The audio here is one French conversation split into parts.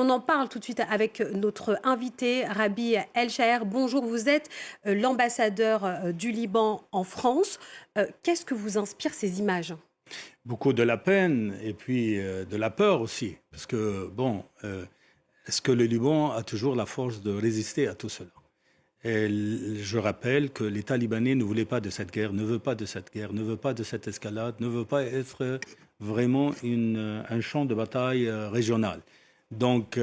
On en parle tout de suite avec notre invité, Rabi El-Chaher. Bonjour, vous êtes l'ambassadeur du Liban en France. Qu'est-ce que vous inspirent ces images? Beaucoup de la peine et puis de la peur aussi. Parce que, bon, est-ce que le Liban a toujours la force de résister à tout cela? Et je rappelle que l'État libanais ne voulait pas de cette guerre, ne veut pas de cette guerre, ne veut pas de cette escalade, ne veut pas être vraiment un champ de bataille régional. Donc,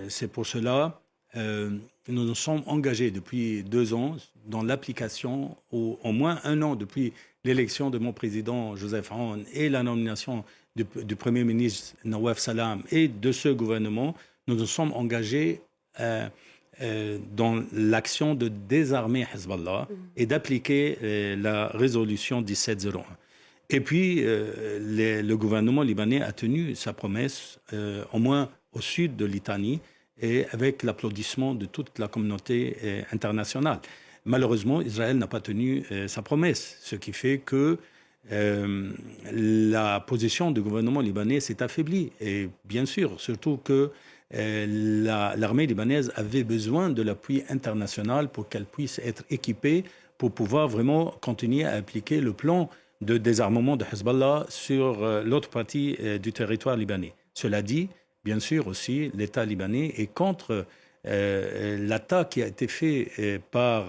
c'est pour cela nous nous sommes engagés depuis 2 ans dans l'application, au moins un an depuis l'élection de mon président Joseph Aoun et la nomination du Premier ministre Nawaf Salam et de ce gouvernement, nous nous sommes engagés dans l'action de désarmer Hezbollah et d'appliquer la résolution 1701. Et puis, le gouvernement libanais a tenu sa promesse, au moins au sud de Litanie, et avec l'applaudissement de toute la communauté internationale. Malheureusement, Israël n'a pas tenu sa promesse, ce qui fait que la position du gouvernement libanais s'est affaiblie. Et bien sûr, surtout que l'armée libanaise avait besoin de l'appui international pour qu'elle puisse être équipée pour pouvoir vraiment continuer à appliquer le plan de désarmement de Hezbollah sur l'autre partie du territoire libanais. Cela dit, bien sûr aussi, l'État libanais est contre l'attaque qui a été faite par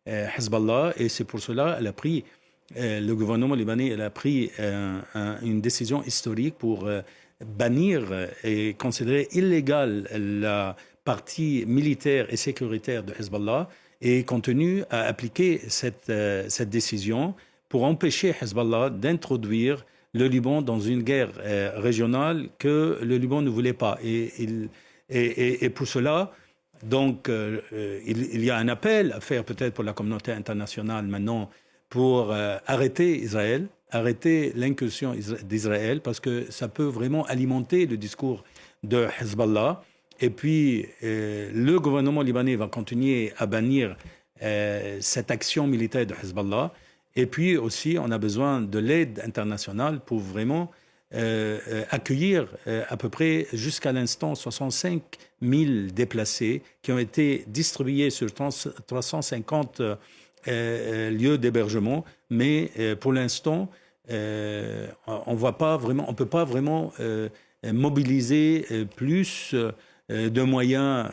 Hezbollah et c'est pour cela le gouvernement libanais a pris une décision historique pour bannir et considérer illégale la partie militaire et sécuritaire de Hezbollah et continue à appliquer cette décision pour empêcher Hezbollah d'introduire le Liban dans une guerre régionale que le Liban ne voulait pas. Et pour cela, donc, il y a un appel à faire peut-être pour la communauté internationale maintenant pour arrêter Israël, arrêter l'incursion d'Israël, parce que ça peut vraiment alimenter le discours de Hezbollah. Et puis, le gouvernement libanais va continuer à bannir cette action militaire de Hezbollah. Et puis aussi, on a besoin de l'aide internationale pour vraiment accueillir à peu près jusqu'à l'instant 65 000 déplacés qui ont été distribués sur 350 lieux d'hébergement. Mais pour l'instant, on ne peut pas vraiment mobiliser plus de moyens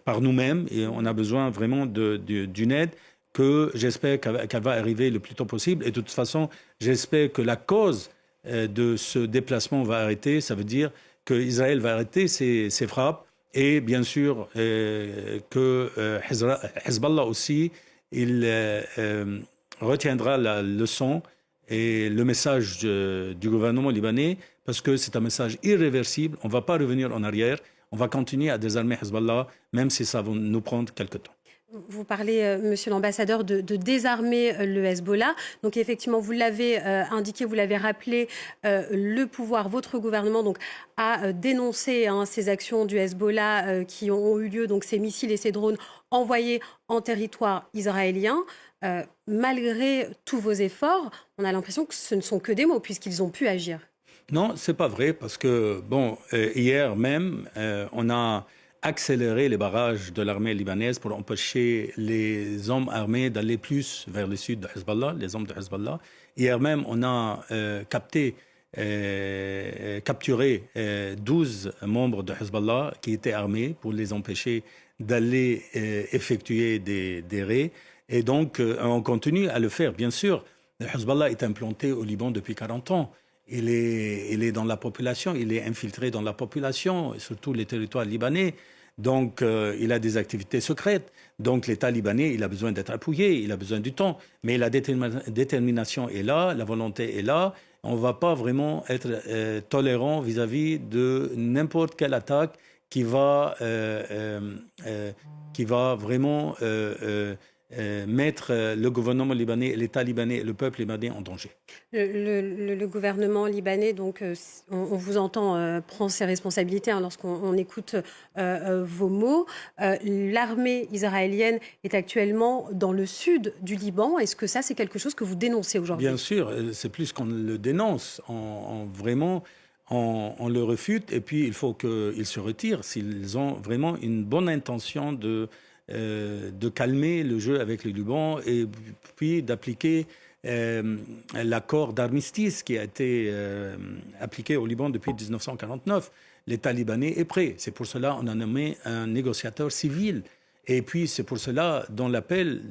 par nous-mêmes et on a besoin vraiment d'une aide que j'espère qu'elle va arriver le plus tôt possible. Et de toute façon, j'espère que la cause de ce déplacement va arrêter. Ça veut dire qu'Israël va arrêter ses frappes et bien sûr que Hezbollah aussi, il retiendra la leçon et le message du gouvernement libanais parce que c'est un message irréversible. On ne va pas revenir en arrière. On va continuer à désarmer Hezbollah, même si ça va nous prendre quelque temps. Vous parlez, monsieur l'ambassadeur, de désarmer le Hezbollah. Donc effectivement, vous l'avez indiqué, vous l'avez rappelé, le pouvoir, votre gouvernement donc, a dénoncé ces actions du Hezbollah qui ont eu lieu, donc ces missiles et ces drones envoyés en territoire israélien. Malgré tous vos efforts, on a l'impression que ce ne sont que des mots puisqu'ils ont pu agir. Non, c'est pas vrai parce que, bon, hier même, on a accélérer les barrages de l'armée libanaise pour empêcher les hommes armés d'aller plus vers le sud de Hezbollah, les hommes de Hezbollah. Hier même, on a capturé 12 membres de Hezbollah qui étaient armés pour les empêcher d'aller effectuer des raids. Et donc, on continue à le faire, bien sûr. Le Hezbollah est implanté au Liban depuis 40 ans. Il est dans la population, il est infiltré dans la population, surtout les territoires libanais. Donc, il a des activités secrètes. Donc, l'État libanais, il a besoin d'être appuyé, il a besoin du temps. Mais la détermination est là, la volonté est là. On ne va pas vraiment être tolérant vis-à-vis de n'importe quelle attaque qui va vraiment mettre le gouvernement libanais, l'État libanais et le peuple libanais en danger. Le gouvernement libanais, donc, on vous entend, prend ses responsabilités lorsqu'on écoute vos mots. L'armée israélienne est actuellement dans le sud du Liban. Est-ce que ça, c'est quelque chose que vous dénoncez aujourd'hui? Bien sûr, c'est plus qu'on le dénonce. on le refute, et puis il faut qu'ils se retirent s'ils ont vraiment une bonne intention de calmer le jeu avec le Liban et puis d'appliquer l'accord d'armistice qui a été appliqué au Liban depuis 1949. L'État libanais est prêt. C'est pour cela qu'on a nommé un négociateur civil. Et puis c'est pour cela, dans l'appel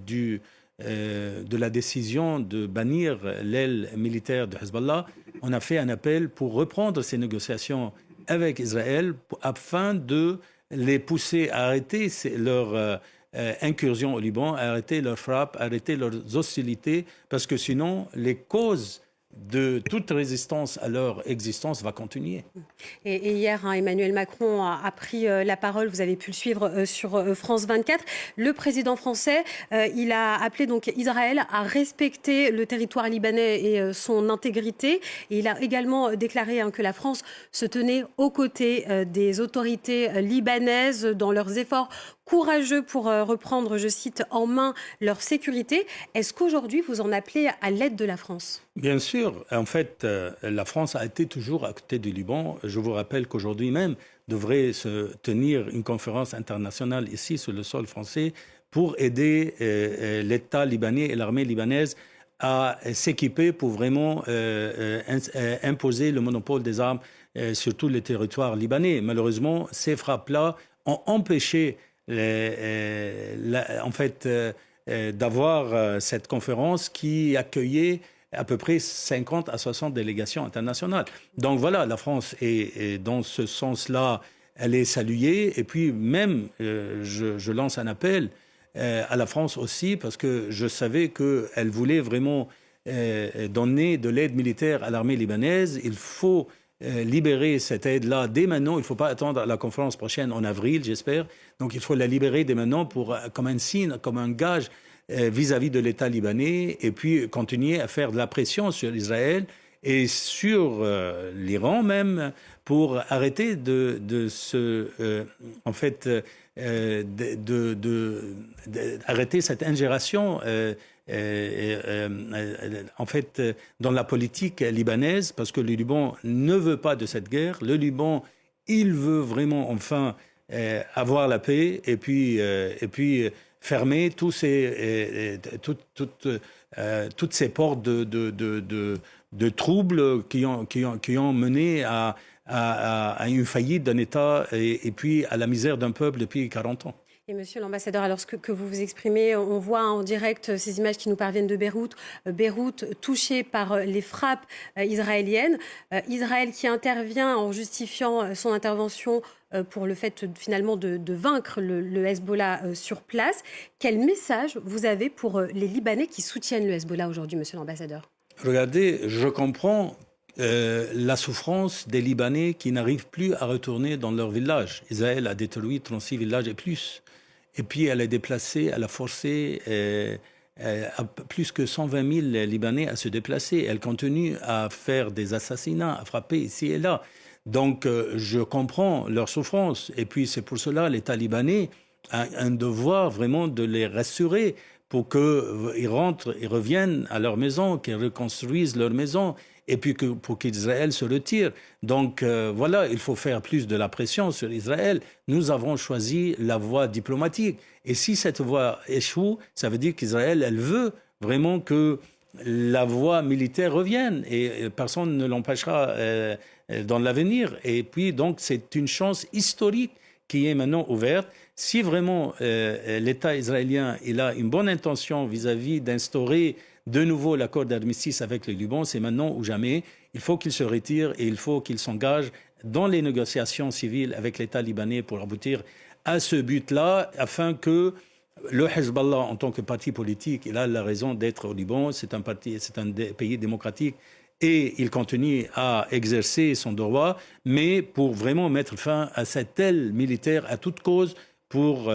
de la décision de bannir l'aile militaire de Hezbollah, on a fait un appel pour reprendre ces négociations avec Israël afin de les pousser à arrêter leur incursion au Liban, à arrêter leurs frappes, à arrêter leurs hostilités, parce que sinon, les causes de toute résistance à leur existence va continuer. Et hier, Emmanuel Macron a pris la parole, vous avez pu le suivre sur France 24. Le président français, il a appelé donc Israël à respecter le territoire libanais et son intégrité. Et il a également déclaré que la France se tenait aux côtés des autorités libanaises dans leurs efforts courageux pour reprendre, je cite, en main leur sécurité. Est-ce qu'aujourd'hui, vous en appelez à l'aide de la France ? Bien sûr. En fait, la France a été toujours à côté du Liban. Je vous rappelle qu'aujourd'hui même devrait se tenir une conférence internationale ici sur le sol français pour aider l'État libanais et l'armée libanaise à s'équiper pour vraiment imposer le monopole des armes sur tous les territoires libanais. Malheureusement, ces frappes-là ont empêché d'avoir cette conférence qui accueillait à peu près 50 à 60 délégations internationales. Donc voilà, la France est dans ce sens-là, elle est saluée. Et puis même, je lance un appel à la France aussi, parce que je savais qu'elle voulait vraiment donner de l'aide militaire à l'armée libanaise. Il faut libérer cette aide-là dès maintenant. Il ne faut pas attendre la conférence prochaine en avril, j'espère. Donc il faut la libérer dès maintenant comme un signe, comme un gage vis-à-vis de l'État libanais, et puis continuer à faire de la pression sur Israël et sur l'Iran même pour arrêter arrêter cette ingération dans la politique libanaise, parce que le Liban ne veut pas de cette guerre. Le Liban, il veut vraiment enfin avoir la paix et puis fermer toutes ces portes de troubles qui ont mené à une faillite d'un État et puis à la misère d'un peuple depuis 40 ans. Et monsieur l'ambassadeur, alors ce que vous vous exprimez, on voit en direct ces images qui nous parviennent de Beyrouth. Beyrouth touchée par les frappes israéliennes. Israël qui intervient en justifiant son intervention pour le fait finalement de vaincre le Hezbollah sur place. Quel message vous avez pour les Libanais qui soutiennent le Hezbollah aujourd'hui, monsieur l'ambassadeur ? Regardez, je comprends la souffrance des Libanais qui n'arrivent plus à retourner dans leur village. Israël a détruit 36 villages et plus. Et puis elle a déplacé, elle a forcé plus que 120 000 Libanais à se déplacer. Elle continue à faire des assassinats, à frapper ici et là. Donc je comprends leur souffrance. Et puis c'est pour cela l'État libanais a un devoir vraiment de les rassurer pour qu'ils rentrent et reviennent à leur maison, qu'ils reconstruisent leur maison, et puis pour qu'Israël se retire. Donc voilà, il faut faire plus de la pression sur Israël. Nous avons choisi la voie diplomatique. Et si cette voie échoue, ça veut dire qu'Israël, elle veut vraiment que la voie militaire revienne. Et personne ne l'empêchera dans l'avenir. Et puis donc c'est une chance historique qui est maintenant ouverte. Si vraiment l'État israélien il a une bonne intention vis-à-vis d'instaurer de nouveau l'accord d'armistice avec le Liban, c'est maintenant ou jamais. Il faut qu'il se retire et il faut qu'il s'engage dans les négociations civiles avec l'État libanais pour aboutir à ce but-là, afin que le Hezbollah, en tant que parti politique, il a la raison d'être au Liban. C'est un pays démocratique et il continue à exercer son droit, mais pour vraiment mettre fin à cette aile militaire à toute cause, pour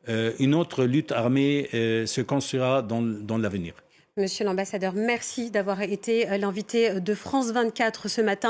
une autre lutte armée se construira dans l'avenir. Monsieur l'ambassadeur, merci d'avoir été l'invité de France 24 ce matin.